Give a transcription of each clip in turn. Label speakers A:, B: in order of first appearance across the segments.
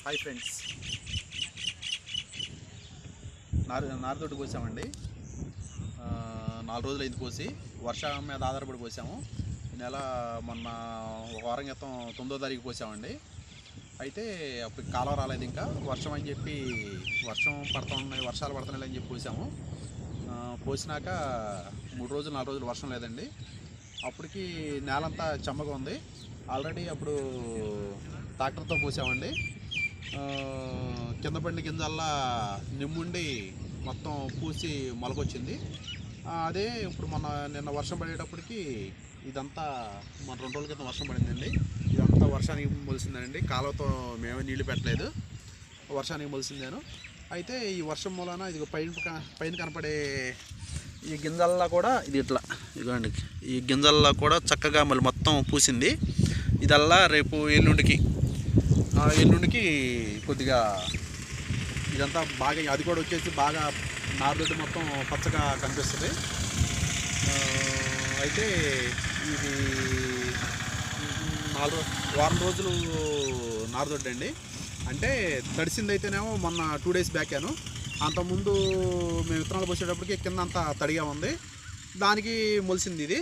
A: Hi friends, నారుతోటి కోసామండి. 4 రోజులు అయింది కోసి. వర్షం మీద ఆధారపడి కోసాము. ఈ నెల మొన్న ఒక వారం క్రితం 9వ తారీఖు కోసామండి. అయితే అప్పుడు కాలం రాలేదు, ఇంకా వర్షం అని చెప్పి వర్షాలు పడుతున్నాయి అని చెప్పి కోసాము. పోసినాక 3 రోజులు 4 రోజులు వర్షం లేదండి. అప్పటికి నేలంతా చెమ్మగా ఉంది. ఆల్రెడీ అప్పుడు ట్రాక్టర్తో పోసామండి. కింద పడిన గింజల్లా నిమ్ముండి మొత్తం పూసి మొలకొచ్చింది. అదే ఇప్పుడు నిన్న వర్షం పడేటప్పటికి ఇదంతా మన 2 రోజుల క్రితం వర్షం పడిందండి. ఇదంతా వర్షానికి మొలిసిందండి. కాలువతో మేమే నీళ్లు పెట్టలేదు, వర్షానికి మొలిసిందేను. అయితే ఈ వర్షం మూలన ఇది పైన కనపడే ఈ గింజల్లా కూడా ఇదిగోండి, ఈ గింజల్లా కూడా చక్కగా మళ్ళీ మొత్తం పూసింది. ఇదల్లా రేపు ఎల్లుండికి కొద్దిగా ఇదంతా బాగా, అది కూడా వచ్చేసి బాగా నారుదొడ్డి మొత్తం పచ్చగా కనిపిస్తుంది. అయితే ఇది వారం రోజులు నారుదొడ్డి అండి. అంటే తడిసింది అయితేనేమో మొన్న 2 డేస్ బ్యాకాను. అంతకుముందు మేము విత్తనాలు పోసేటప్పటికి కింద అంతా తడిగా ఉంది, దానికి మొలిసింది ఇది.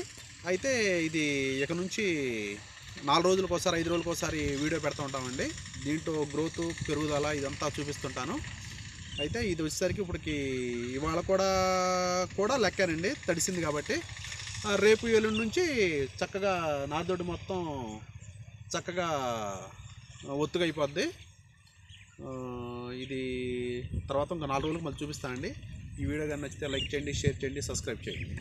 A: అయితే ఇది ఇక నుంచి 4 రోజులకు ఒకసారి 5 రోజులకు ఒకసారి వీడియో పెడతా ఉంటామండి. దీంట్లో గ్రోత్ పెరుగుదల ఇదంతా చూపిస్తుంటాను. అయితే ఇది వచ్చేసరికి ఇప్పటికి ఇవాళ కూడా లెక్కానండి, తడిసింది కాబట్టి. రేపు ఎల్లుండి నుంచి చక్కగా నారుదొడ్డి మొత్తం చక్కగా ఒత్తుగా అయిపోద్ది. ఇది తర్వాత ఇంకా 4 రోజులకు మళ్ళీ చూపిస్తానండి. ఈ వీడియో కానీ నచ్చితే లైక్ చేయండి, షేర్ చేయండి, సబ్స్క్రైబ్ చేయండి.